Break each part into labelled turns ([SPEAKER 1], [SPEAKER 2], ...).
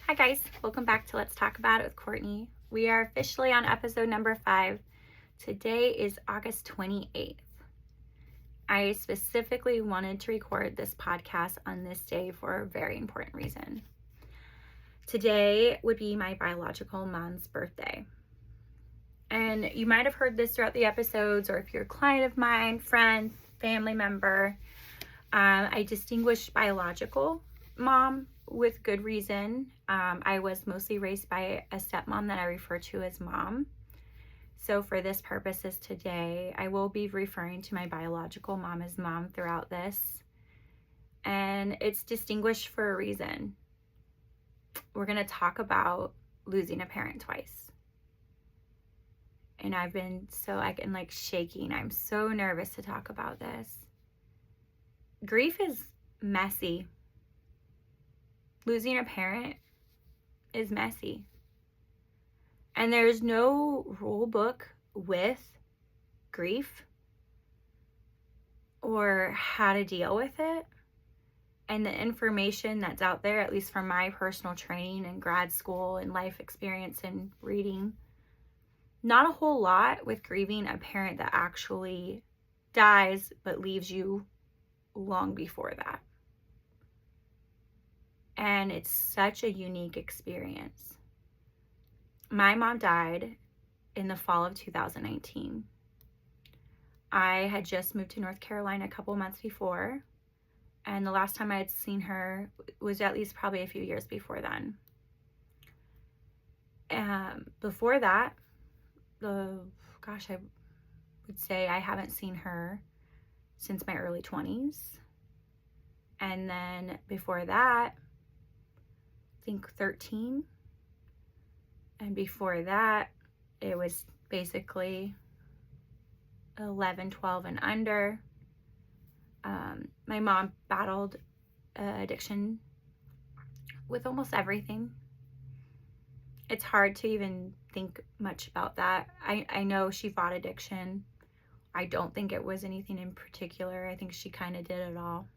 [SPEAKER 1] Hi guys, welcome back to Let's Talk About It with Courtney. We are officially on episode number 5. Today is August 28th. I specifically wanted to record this podcast on this day for a very important reason. Today would be my biological mom's birthday. And you might have heard this throughout the episodes, or if you're a client of mine, friend, family member, I distinguish biological mom with good reason. I was mostly raised by a stepmom that I refer to as mom. So for this purposes today, I will be referring to my biological mom as mom throughout this. And it's distinguished for a reason. We're going to talk about losing a parent twice. And I've been shaking. I'm so nervous to talk about this. Grief is messy. Losing a parent is messy. And there's no rule book with grief or how to deal with it. And the information that's out there, at least from my personal training and grad school and life experience and reading, not a whole lot with grieving a parent that actually dies but leaves you long before that. And it's such a unique experience. My mom died in the fall of 2019. I had just moved to North Carolina a couple months before, and the last time I had seen her was at least probably a few years before then. Before that, I would say I haven't seen her since my early 20s. And then before that, I think 13. And before that, it was basically 11, 12 and under. My mom battled addiction with almost everything. It's hard to even think much about that. I know she fought addiction. I don't think it was anything in particular. I think she kind of did it all.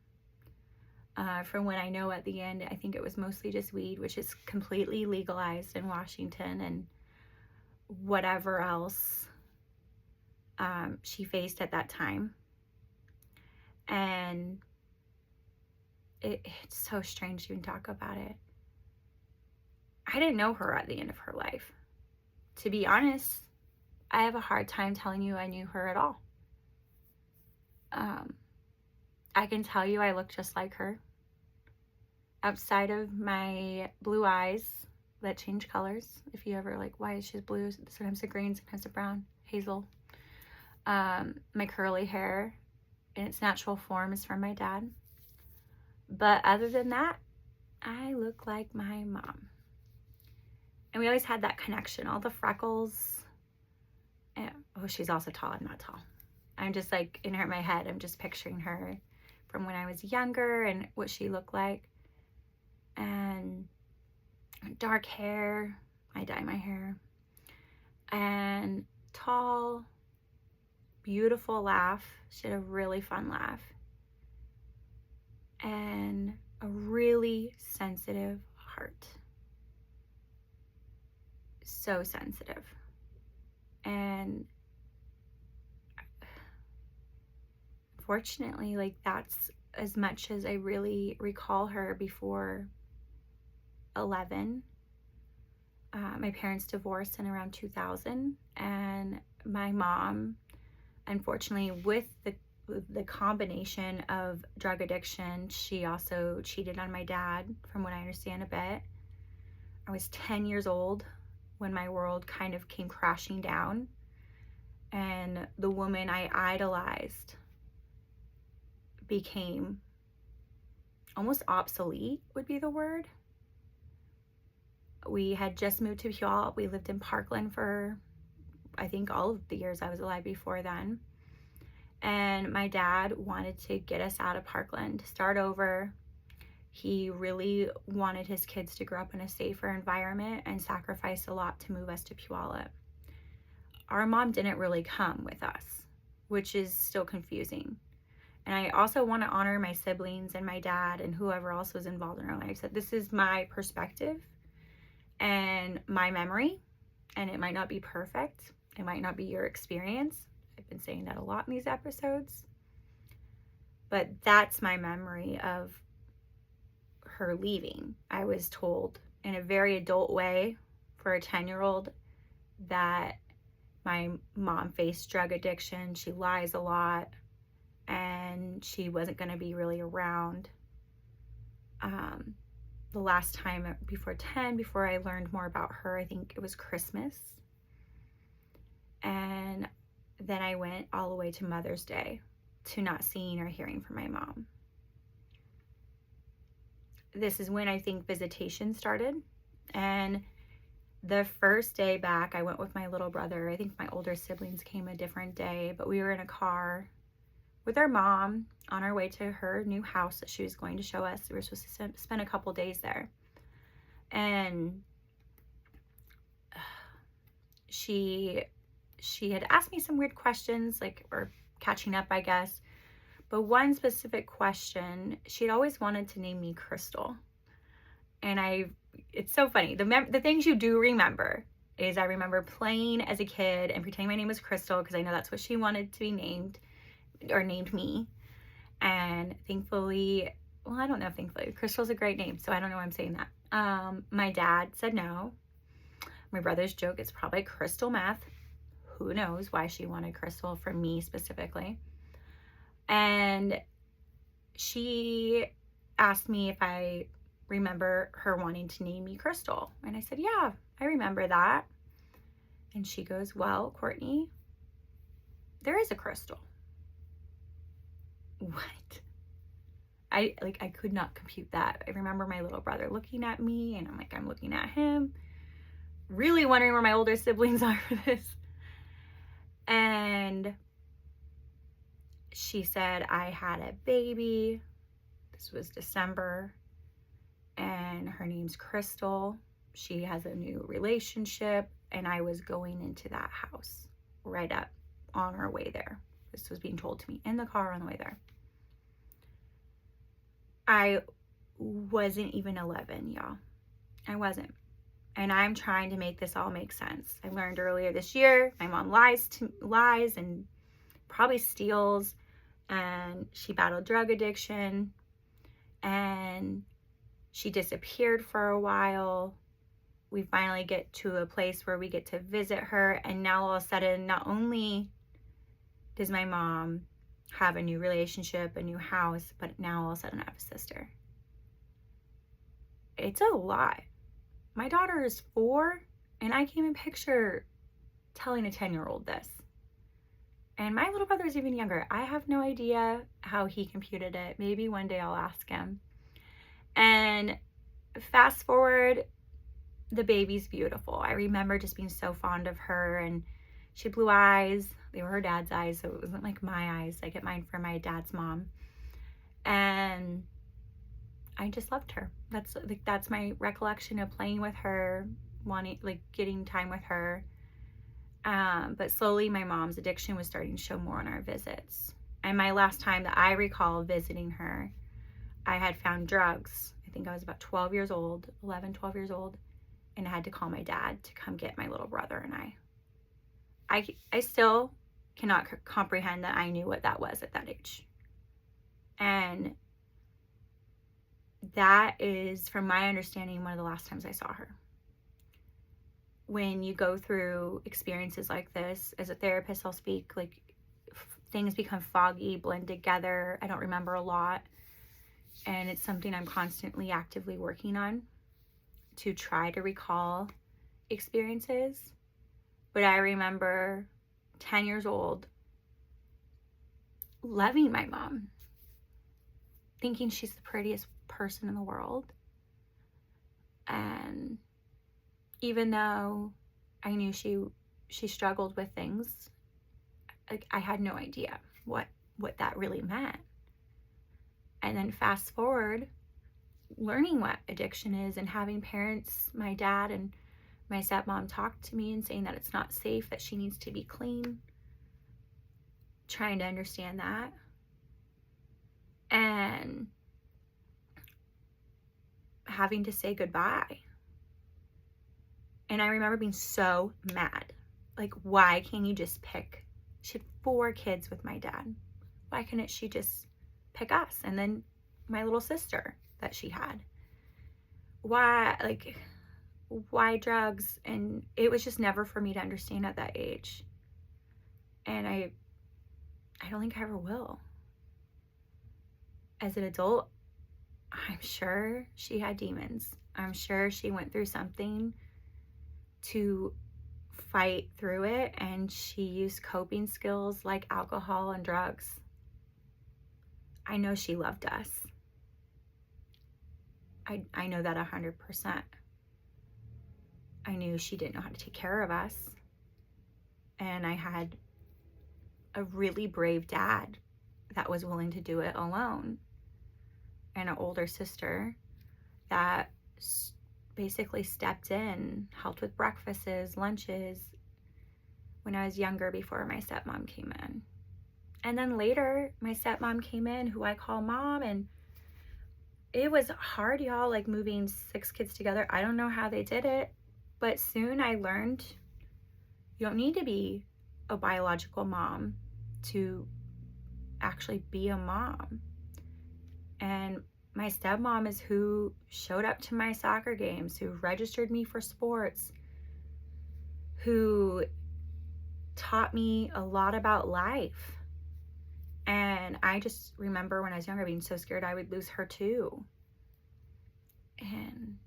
[SPEAKER 1] From what I know at the end, I think it was mostly just weed, which is completely legalized in Washington, and whatever else she faced at that time. And it's so strange to even talk about it. I didn't know her at the end of her life. To be honest, I have a hard time telling you I knew her at all. I can tell you I look just like her. Outside of my blue eyes that change colors. If you ever why she's blue, sometimes the green, sometimes the brown, hazel. My curly hair in its natural form is from my dad. But other than that, I look like my mom. And we always had that connection, all the freckles. And, she's also tall. I'm not tall. I'm just in my head, I'm just picturing her from when I was younger and what she looked like. And dark hair, I dye my hair, and tall, beautiful laugh. She had a really fun laugh, and a really sensitive heart. So sensitive. And fortunately, that's as much as I really recall her before 11. My parents divorced in around 2000, and my mom, unfortunately, with the combination of drug addiction, she also cheated on my dad, from what I understand a bit. I was 10 years old when my world kind of came crashing down, and the woman I idolized became almost obsolete, would be the word. We had just moved to Puyallup. We lived in Parkland for, I think, all of the years I was alive before then. And my dad wanted to get us out of Parkland, start over. He really wanted his kids to grow up in a safer environment and sacrificed a lot to move us to Puyallup. Our mom didn't really come with us, which is still confusing. And I also want to honor my siblings and my dad and whoever else was involved in our lives. That this is my perspective. And my memory, and it might not be perfect, it might not be your experience. I've been saying that a lot in these episodes. But that's my memory of her leaving. I was told in a very adult way for a 10-year-old that my mom faced drug addiction. She lies a lot and she wasn't going to be really around. The last time before I learned more about her, I think it was Christmas. And then I went all the way to Mother's Day to not seeing or hearing from my mom. This is when I think visitation started. And the first day back, I went with my little brother. I think my older siblings came a different day, but we were in a car with our mom on our way to her new house that she was going to show us. We were supposed to spend a couple days there. And she had asked me some weird questions, like, or catching up, I guess. But one specific question, she'd always wanted to name me Crystal. And it's so funny. The things you do remember is I remember playing as a kid and pretending my name was Crystal because I know that's what she wanted to be named, or named me. And thankfully, well, I don't know if thankfully, Crystal's a great name, so I don't know why I'm saying that. My dad said no. My brother's joke, it's probably crystal meth. Who knows why she wanted Crystal from me specifically. And she asked me if I remember her wanting to name me Crystal. And I said, yeah, I remember that. And she goes, well, Courtney, there is a Crystal. What? I could not compute that. I remember my little brother looking at me, and I'm looking at him, really wondering where my older siblings are for this. And she said I had a baby. This was December. And her name's Crystal. She has a new relationship. And I was going into that house right up on our way there. This was being told to me in the car on the way there. I wasn't even 11, y'all. I wasn't. And I'm trying to make this all make sense. I learned earlier this year, my mom lies and probably steals, and she battled drug addiction, and she disappeared for a while. We finally get to a place where we get to visit her, and now all of a sudden, not only does my mom have a new relationship, a new house, but now all of a sudden I have a sister. It's a lot. My daughter is 4, and I can't even picture telling a 10-year-old this. And my little brother is even younger. I have no idea how he computed it. Maybe one day I'll ask him. And fast forward, the baby's beautiful. I remember just being so fond of her, and she had blue eyes. They were her dad's eyes, so it wasn't like my eyes. I get mine from my dad's mom. And I just loved her. That's my recollection of playing with her, getting time with her. But slowly my mom's addiction was starting to show more on our visits. And my last time that I recall visiting her, I had found drugs. I think I was about 12 years old, and I had to call my dad to come get my little brother and I. I still cannot comprehend that I knew what that was at that age. And that is, from my understanding, one of the last times I saw her. When you go through experiences like this, as a therapist, I'll speak, things become foggy, blend together. I don't remember a lot. And it's something I'm constantly actively working on to try to recall experiences. But I remember 10 years old, loving my mom, thinking she's the prettiest person in the world. And even though I knew she struggled with things, I had no idea what that really meant. And then fast forward, learning what addiction is and having parents, my dad and my stepmom, talk to me and saying that it's not safe, that she needs to be clean, trying to understand that. And having to say goodbye. And I remember being so mad. Like, why can't you just pick? She had 4 kids with my dad. Why couldn't she just pick us? And then my little sister that she had. Why drugs? And it was just never for me to understand at that age. And I don't think I ever will. As an adult, I'm sure she had demons. I'm sure she went through something to fight through it, and she used coping skills like alcohol and drugs. I know she loved us. I know that 100%. I knew she didn't know how to take care of us. And I had a really brave dad that was willing to do it alone. And an older sister that basically stepped in, helped with breakfasts, lunches when I was younger before my stepmom came in. And then later, my stepmom came in, who I call mom, and it was hard, y'all, like moving 6 kids together. I don't know how they did it, but soon I learned you don't need to be a biological mom to actually be a mom. And my stepmom is who showed up to my soccer games, who registered me for sports, who taught me a lot about life. And I just remember when I was younger being so scared I would lose her too. And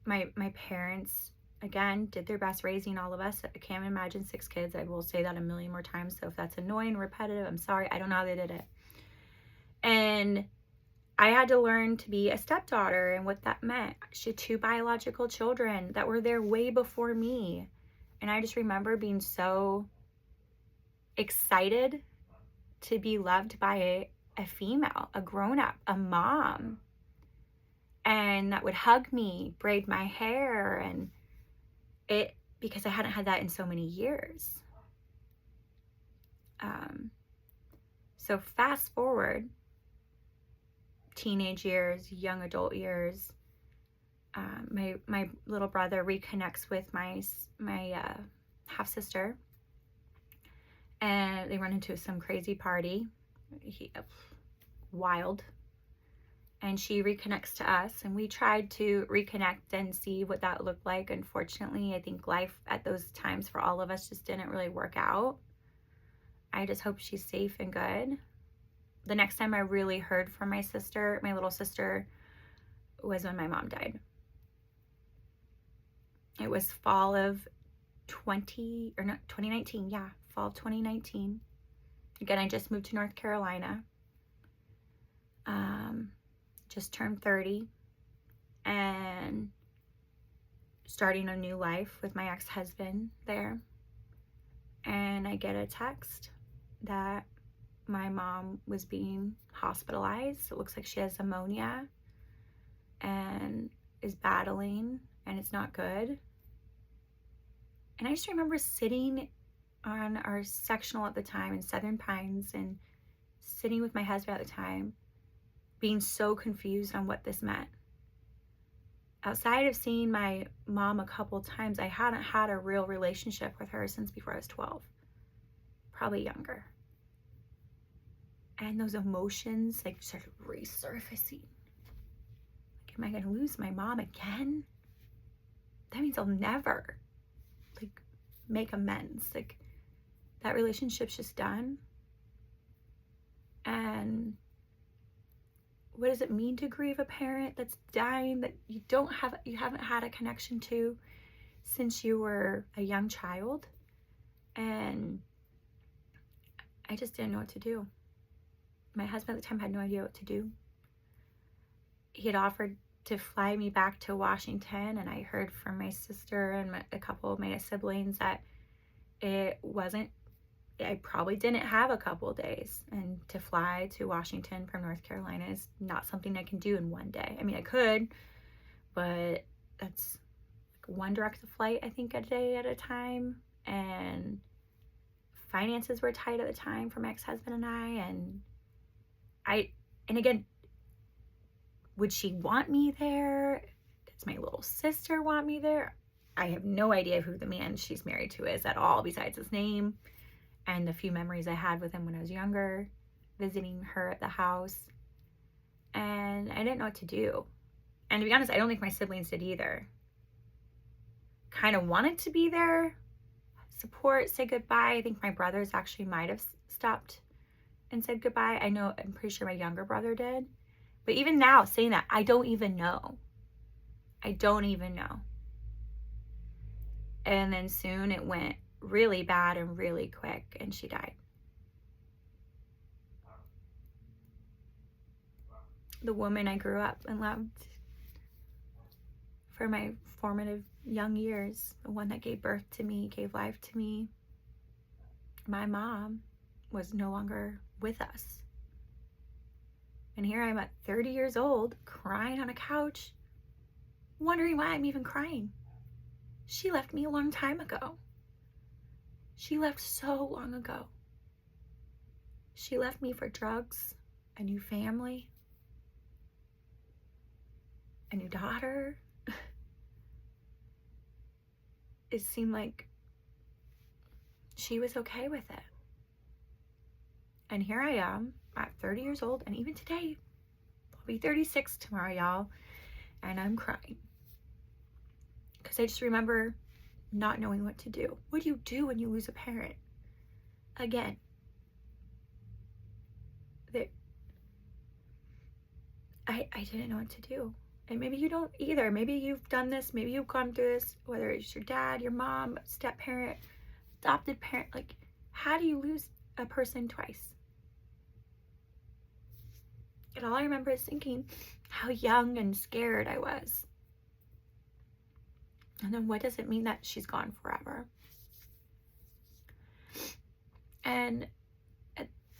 [SPEAKER 1] my parents, again, did their best raising all of us. I can't imagine 6 kids. I will say that a million more times. So if that's annoying, repetitive, I'm sorry. I don't know how they did it. And I had to learn to be a stepdaughter and what that meant. She had 2 biological children that were there way before me. And I just remember being so excited to be loved by a female, a grown-up, a mom. And that would hug me, braid my hair, and it, because I hadn't had that in so many years. So fast forward, teenage years, young adult years, my little brother reconnects with my half-sister, and they run into some crazy party, wild, and she reconnects to us, and we tried to reconnect and see what that looked like. Unfortunately, I think life at those times for all of us just didn't really work out. I just hope she's safe and good. The next time I really heard from my sister, my little sister, was when my mom died. It was fall of 2019. Yeah, fall of 2019. Again, I just moved to North Carolina. Just turned 30 and starting a new life with my ex-husband there. And I get a text that my mom was being hospitalized. It looks like she has pneumonia and is battling, and it's not good. And I just remember sitting on our sectional at the time in Southern Pines and sitting with my husband at the time, being so confused on what this meant. Outside of seeing my mom a couple times, I hadn't had a real relationship with her since before I was 12, probably younger. And those emotions like started resurfacing. Like, am I gonna lose my mom again? That means I'll never like make amends. Like, that relationship's just done. And what does it mean to grieve a parent that's dying, that you haven't had a connection to since you were a young child? And I just didn't know what to do. My husband at the time had no idea what to do. He had offered to fly me back to Washington, and I heard from my sister and a couple of my siblings that I probably didn't have a couple of days, and to fly to Washington from North Carolina is not something I can do in one day. I mean, I could, but that's like 1 direct flight, I think, a day at a time, and finances were tight at the time for my ex-husband and I, and again, would she want me there? Does my little sister want me there? I have no idea who the man she's married to is at all, besides his name and the few memories I had with him when I was younger, visiting her at the house. And I didn't know what to do. And to be honest, I don't think my siblings did either. Kind of wanted to be there, support, say goodbye. I think my brothers actually might have stopped and said goodbye. I'm pretty sure my younger brother did. But even now, saying that, I don't even know. I don't even know. And then soon it went really bad and really quick, and she died. The woman I grew up and loved for my formative young years, the one that gave birth to me, gave life to me, my mom, was no longer with us. And here I'm at 30 years old, crying on a couch, wondering why I'm even crying. She left me a long time ago. She left so long ago. She left me for drugs, a new family, a new daughter. It seemed like she was okay with it. And here I am at 30 years old, and even today, I'll be 36 tomorrow, y'all, and I'm crying. Because I just remember not knowing what to do. What do you do when you lose a parent? Again, I didn't know what to do. And maybe you don't either. Maybe you've done this. Maybe you've gone through this, whether it's your dad, your mom, step parent, adopted parent. Like, how do you lose a person twice? And all I remember is thinking how young and scared I was. And then what does it mean that she's gone forever? And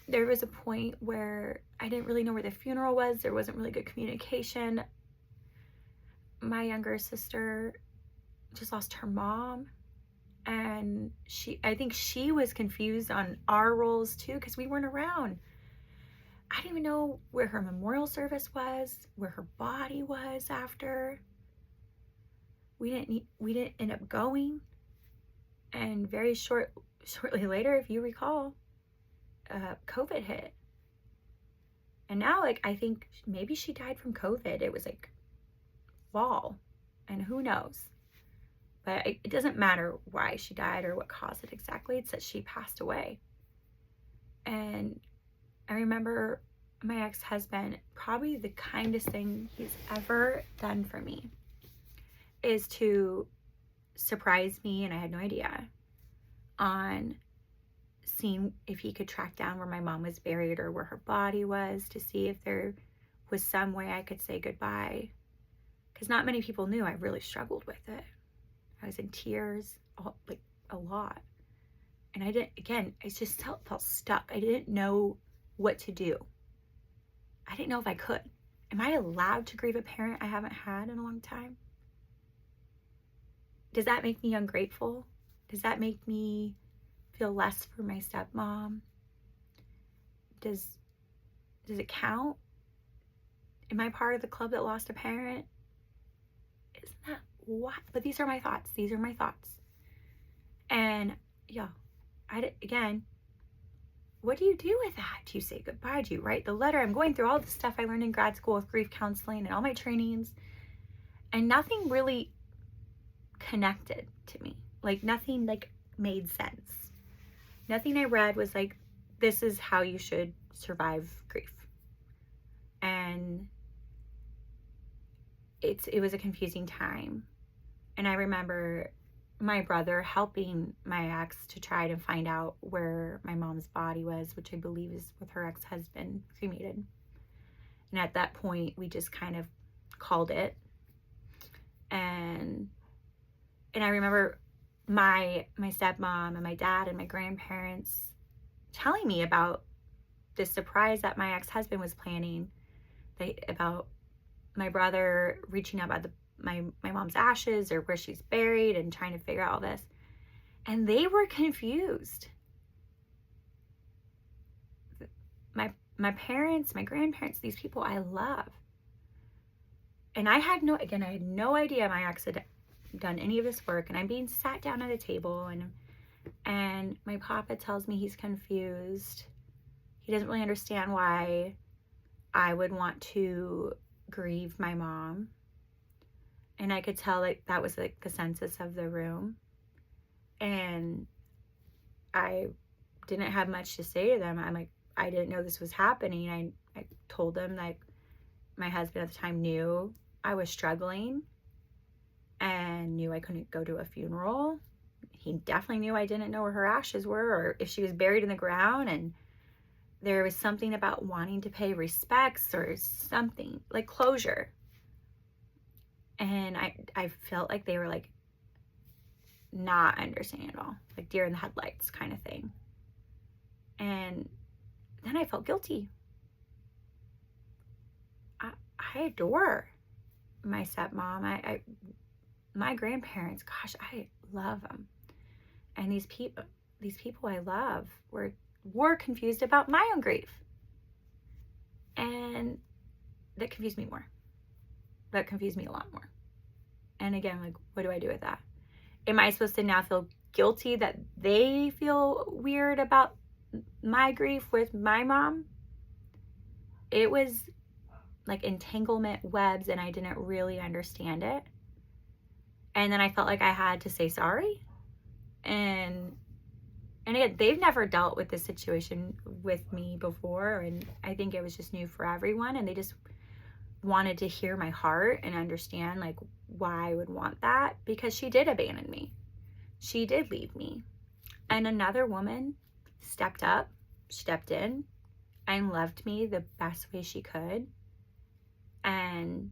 [SPEAKER 1] there was a point where I didn't really know where the funeral was. There wasn't really good communication. My younger sister just lost her mom, and I think she was confused on our roles too, because we weren't around. I didn't even know where her memorial service was, where her body was after. We didn't end up going, and very shortly later, if you recall, COVID hit. And now, like, I think maybe she died from COVID. It was like fall, and who knows. But it doesn't matter why she died or what caused it exactly. It's that she passed away. And I remember my ex-husband, probably the kindest thing he's ever done for me is to surprise me, and I had no idea, on seeing if he could track down where my mom was buried or where her body was, to see if there was some way I could say goodbye. Because not many people knew I really struggled with it. I was in tears, like a lot. And I just felt stuck. I didn't know what to do. I didn't know if I could. Am I allowed to grieve a parent I haven't had in a long time? Does that make me ungrateful? Does that make me feel less for my stepmom? Does it count? Am I part of the club that lost a parent? Isn't that what? But these are my thoughts. And yeah, again, what do you do with that? Do you say goodbye? Do you write the letter? I'm going through all the stuff I learned in grad school with grief counseling and all my trainings, and nothing really connected to me. Like, nothing like made sense. Nothing I read was like, this is how you should survive grief. And it was a confusing time. And I remember my brother helping my ex to try to find out where my mom's body was, which I believe is with her ex-husband, cremated. And at that point, we just kind of called it. And I remember my stepmom and my dad and my grandparents telling me about this surprise that my ex-husband was planning, about my brother reaching out about my mom's ashes or where she's buried and trying to figure out all this. And they were confused. My parents, my grandparents, these people I love. And I had no idea my ex had done any of this work, and I'm being sat down at a table, and my papa tells me he's confused. He doesn't really understand why I would want to grieve my mom. And I could tell like that was like the census of the room. And I didn't have much to say to them. I'm like, I didn't know this was happening. I told them like my husband at the time knew I was struggling and knew I couldn't go to a funeral. He definitely knew I didn't know where her ashes were or if she was buried in the ground. And there was something about wanting to pay respects or something, like closure. And I felt like they were like not understanding at all, like deer in the headlights kind of thing. And then I felt guilty. I adore my stepmom. My grandparents, gosh, I love them. And these people I love were confused about my own grief. And that confused me more. That confused me a lot more. And again, like, what do I do with that? Am I supposed to now feel guilty that they feel weird about my grief with my mom? It was like entanglement webs, and I didn't really understand it. And then I felt like I had to say sorry. And again, they've never dealt with this situation with me before, and I think it was just new for everyone, and they just wanted to hear my heart and understand like why I would want that, because she did abandon me. She did leave me. And another woman stepped up, stepped in, and loved me the best way she could. And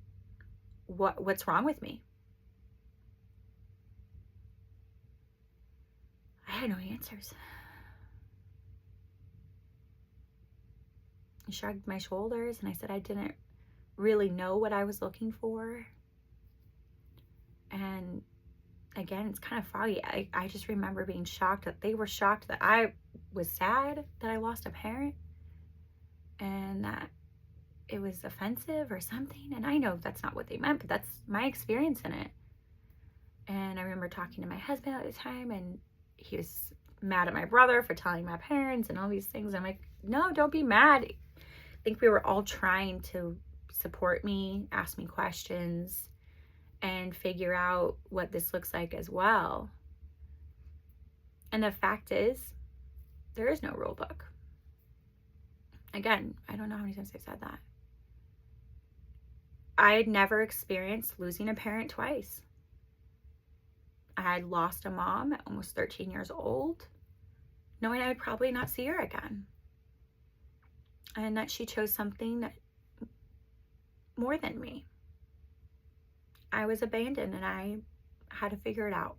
[SPEAKER 1] what's wrong with me? I had no answers. I shrugged my shoulders and I said I didn't really know what I was looking for. And again, it's kind of foggy. I just remember being shocked that they were shocked that I was sad that I lost a parent and that it was offensive or something. And I know that's not what they meant, but that's my experience in it. And I remember talking to my husband at the time, and he was mad at my brother for telling my parents and all these things. I'm like, no, don't be mad. I think we were all trying to support me, ask me questions, and figure out what this looks like as well. And the fact is, there is no rule book. Again, I don't know how many times I've said that. I had never experienced losing a parent twice. I had lost a mom at almost 13 years old, knowing I would probably not see her again. And that she chose something that more than me. I was abandoned and I had to figure it out.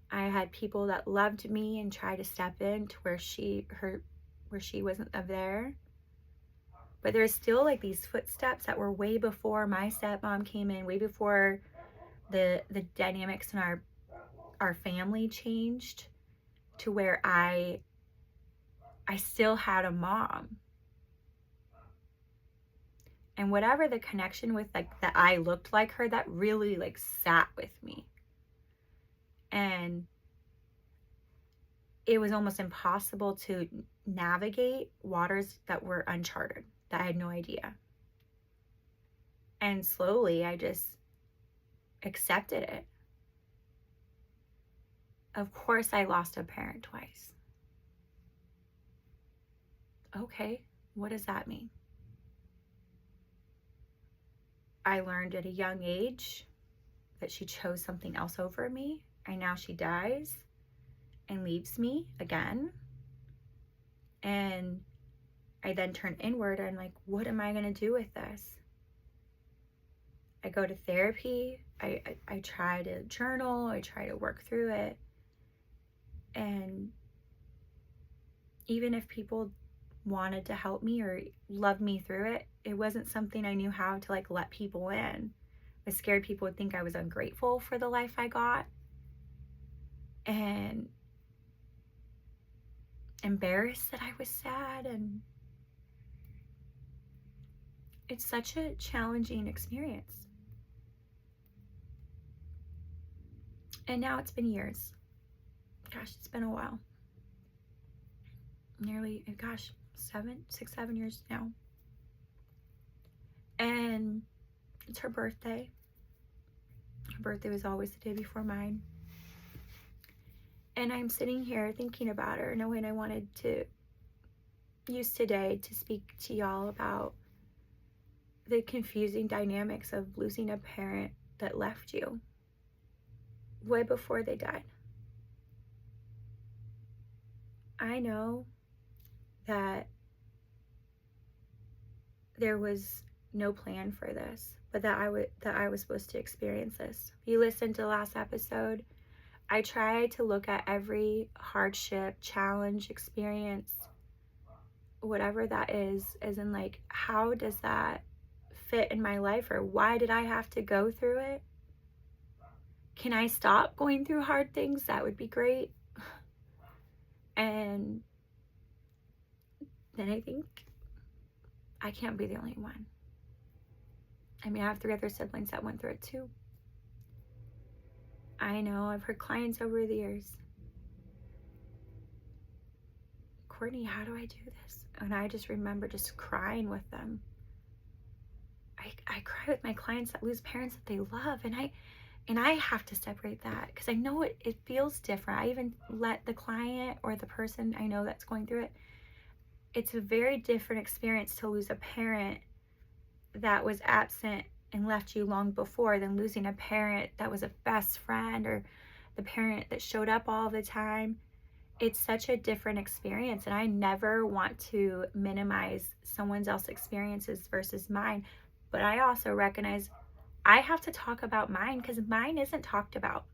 [SPEAKER 1] I had people that loved me and tried to step in to where she wasn't there. But there's still like these footsteps that were way before my stepmom came in, way before the dynamics in our family changed, to where I still had a mom. And whatever the connection with, like, that I looked like her, that really like sat with me. And it was almost impossible to navigate waters that were uncharted, that I had no idea. And slowly I just accepted it. Of course I lost a parent twice. Okay, what does that mean? I learned at a young age that she chose something else over me, and now she dies and leaves me again. And I then turn inward and like, what am I going to do with this? I go to therapy. I try to journal. I try to work through it. And even if people wanted to help me or love me through it, it wasn't something I knew how to like let people in. I was scared people would think I was ungrateful for the life I got, and embarrassed that I was sad. And it's such a challenging experience. And now it's been years. Gosh, it's been a while. Nearly, 7 years now. And it's her birthday. Her birthday was always the day before mine. And I'm sitting here thinking about her, knowing I wanted to use today to speak to y'all about the confusing dynamics of losing a parent that left you way before they died. I know that there was no plan for this, but that I was supposed to experience this. If you listened to the last episode, I tried to look at every hardship, challenge, experience, whatever that is, as in like, how does that fit in my life, or why did I have to go through it? Can I stop going through hard things? That would be great. And then I think I can't be the only one. I mean, I have 3 other siblings that went through it too. I know, I've heard clients over the years, Courtney, how do I do this? And I just remember just crying with them. I cry with my clients that lose parents that they love, and I have to separate that because I know it feels different. I even let the client or the person I know that's going through it, it's a very different experience to lose a parent that was absent and left you long before than losing a parent that was a best friend or the parent that showed up all the time. It's such a different experience, and I never want to minimize someone else's experiences versus mine, but I also recognize I have to talk about mine because mine isn't talked about.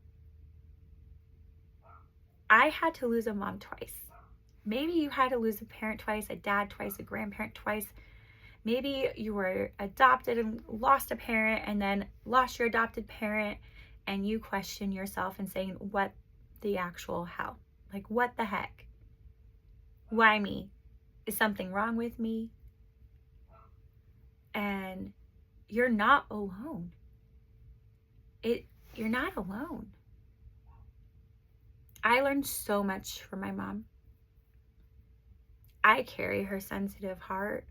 [SPEAKER 1] I had to lose a mom twice. Maybe you had to lose a parent twice, a dad twice, a grandparent twice. Maybe you were adopted and lost a parent and then lost your adopted parent, and you question yourself and saying, what the actual hell? Like, what the heck? Why me? Is something wrong with me? And you're not alone. You're not alone. I learned so much from my mom. I carry her sensitive heart.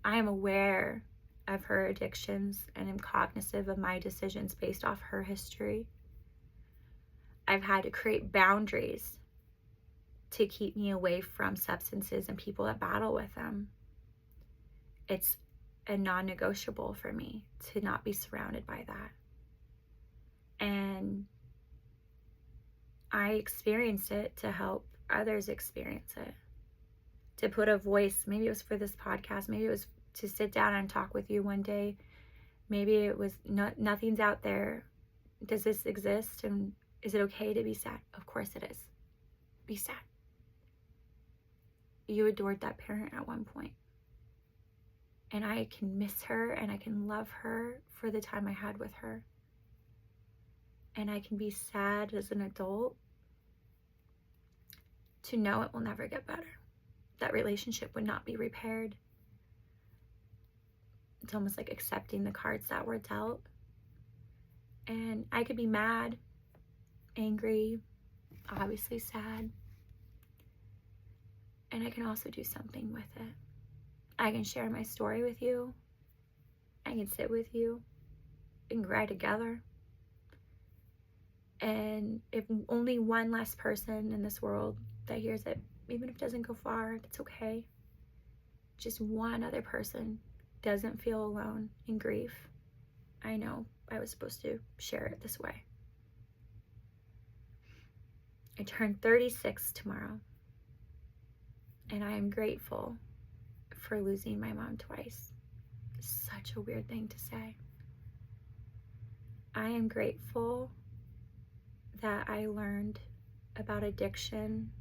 [SPEAKER 1] I am aware of her addictions and am cognizant of my decisions based off her history. I've had to create boundaries to keep me away from substances and people that battle with them. It's a non-negotiable for me to not be surrounded by that. And I experienced it to help others experience it. To put a voice, maybe it was for this podcast, maybe it was to sit down and talk with you one day. Maybe it was nothing's out there. Does this exist? And is it okay to be sad? Of course it is. Be sad. You adored that parent at one point. And I can miss her and I can love her for the time I had with her. And I can be sad as an adult to know it will never get better. That relationship would not be repaired. It's almost like accepting the cards that were dealt. And I could be mad, angry, obviously sad. And I can also do something with it. I can share my story with you. I can sit with you and cry together. And if only one less person in this world that hears it, even if it doesn't go far, that's okay. Just one other person doesn't feel alone in grief. I know I was supposed to share it this way. I turn 36 tomorrow, and I am grateful for losing my mom twice. It's such a weird thing to say. I am grateful that I learned about addiction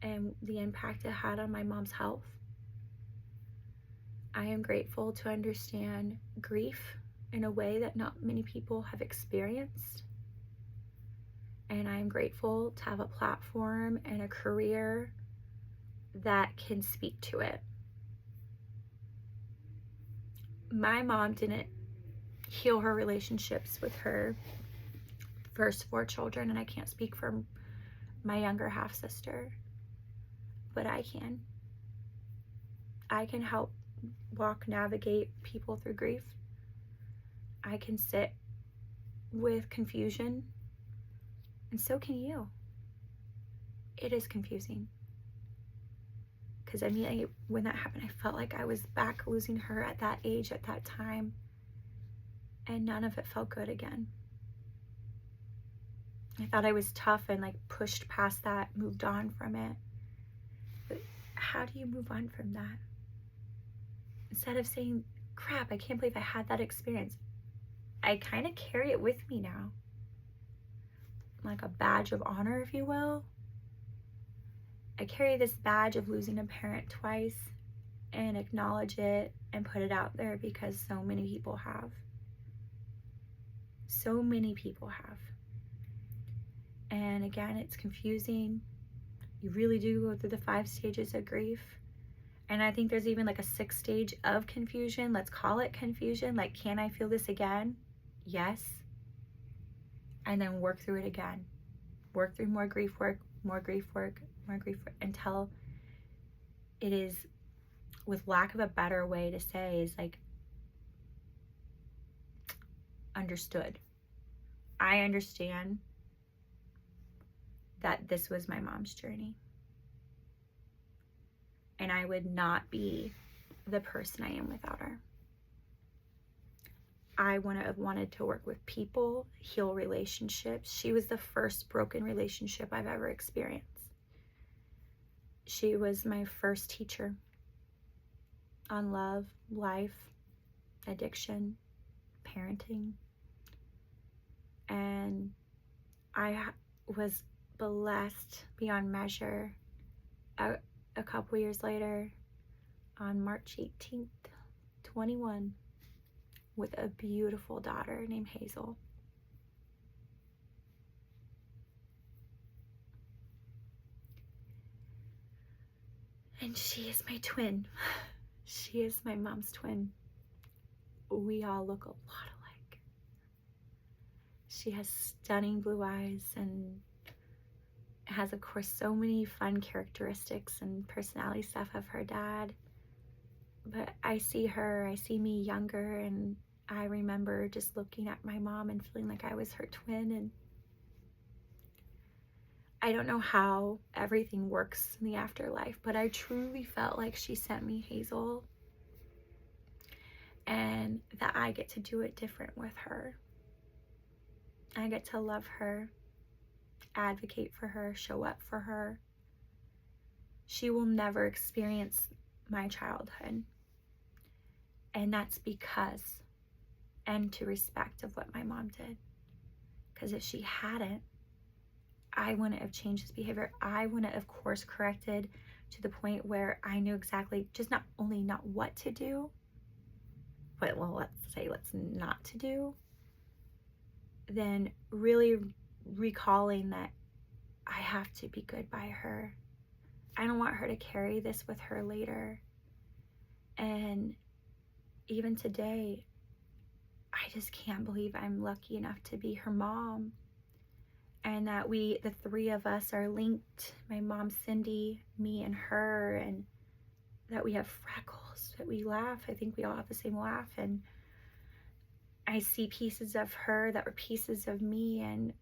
[SPEAKER 1] and the impact it had on my mom's health. I am grateful to understand grief in a way that not many people have experienced. And I am grateful to have a platform and a career that can speak to it. My mom didn't heal her relationships with her first 4 children, and I can't speak for my younger half sister, but I can. I can help navigate people through grief. I can sit with confusion, and so can you. It is confusing. Because immediately when that happened, I felt like I was back losing her at that age, at that time. And none of it felt good again. I thought I was tough and like pushed past that, moved on from it. But how do you move on from that? Instead of saying, crap, I can't believe I had that experience, I kind of carry it with me now. Like a badge of honor, if you will. I carry this badge of losing a parent twice and acknowledge it and put it out there because so many people have. So many people have. And again, it's confusing. You really do go through the 5 stages of grief. And I think there's even like a 6th stage of confusion. Let's call it confusion. Like, can I feel this again? Yes. And then work through it again. Work through more grief work, more grief work, more grief work, until it is, with lack of a better way to say, is like understood. I understand that this was my mom's journey. And I would not be the person I am without her. I wouldn't have wanted to work with people, heal relationships. She was the first broken relationship I've ever experienced. She was my first teacher on love, life, addiction, parenting. And I was blessed beyond measure a couple years later, on March 18th, 21, with a beautiful daughter named Hazel. And she is my twin. She is my mom's twin. We all look a lot alike. She has stunning blue eyes and has, of course, so many fun characteristics and personality stuff of her dad. But I see her, I see me younger, and I remember just looking at my mom and feeling like I was her twin. And I don't know how everything works in the afterlife, but I truly felt like she sent me Hazel, and that I get to do it different with her. I get to love her, advocate for her, show up for her. She will never experience my childhood. And that's because, and to respect of what my mom did. Because if she hadn't, I wouldn't have changed his behavior. I wouldn't have course corrected to the point where I knew exactly just not only not what to do, but well, let's say what's not to do. Then really recalling that I have to be good by her. I don't want her to carry this with her later. And even today, I just can't believe I'm lucky enough to be her mom. And that the 3 of us are linked. My mom, Cindy, me and her, and that we have freckles, that we laugh. I think we all have the same laugh. And I see pieces of her that were pieces of me, and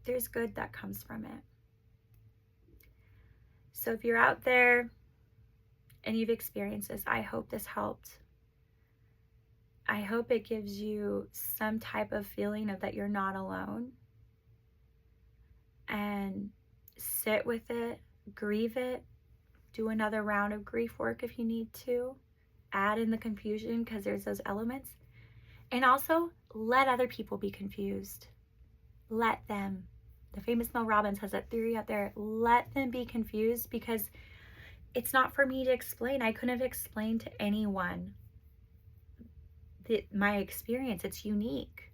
[SPEAKER 1] there's good that comes from it. So if you're out there and you've experienced this, I hope this helped. I hope it gives you some type of feeling of that you're not alone. And sit with it, grieve it, do another round of grief work if you need to. Add in the confusion because there's those elements. And also, let other people be confused. Let them. The famous Mel Robbins has that theory out there. Let them be confused, because it's not for me to explain. I couldn't have explained to anyone my experience. It's unique.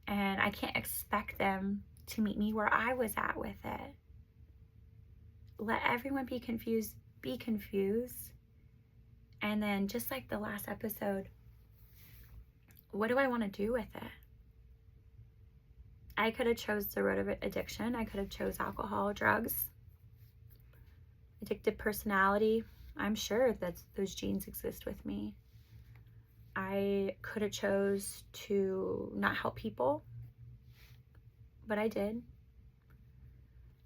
[SPEAKER 1] And I can't expect them to meet me where I was at with it. Let everyone be confused. Be confused. And then, just like the last episode, what do I want to do with it? I could have chose the road of addiction. I could have chose alcohol, drugs, addictive personality. I'm sure that those genes exist with me. I could have chose to not help people, but I did.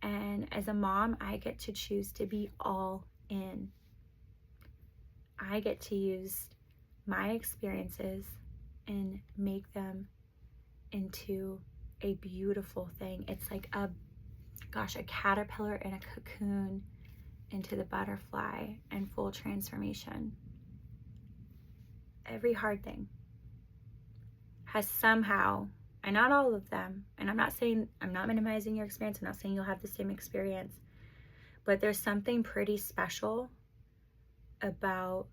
[SPEAKER 1] And as a mom, I get to choose to be all in. I get to use my experiences and make them into a beautiful thing. It's like a caterpillar in a cocoon into the butterfly and full transformation. Every hard thing has somehow, and not all of them, and I'm not minimizing your experience, I'm not saying you'll have the same experience, but there's something pretty special about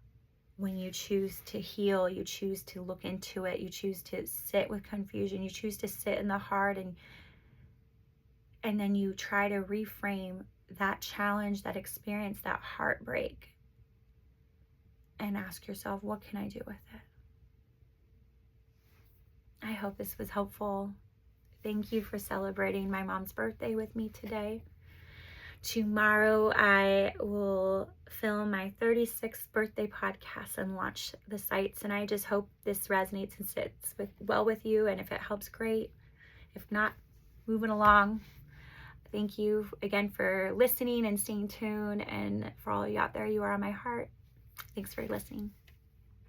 [SPEAKER 1] when you choose to heal, you choose to look into it, you choose to sit with confusion, you choose to sit in the hard, and then you try to reframe that challenge, that experience, that heartbreak, and ask yourself, what can I do with it? I hope this was helpful. Thank you for celebrating my mom's birthday with me today. Tomorrow I will film my 36th birthday podcast and launch the sites, and I just hope this resonates and sits well with you, and if it helps, great. If not, moving along. Thank you again for listening and staying tuned, and for all you out there, you are on my heart. Thanks for listening.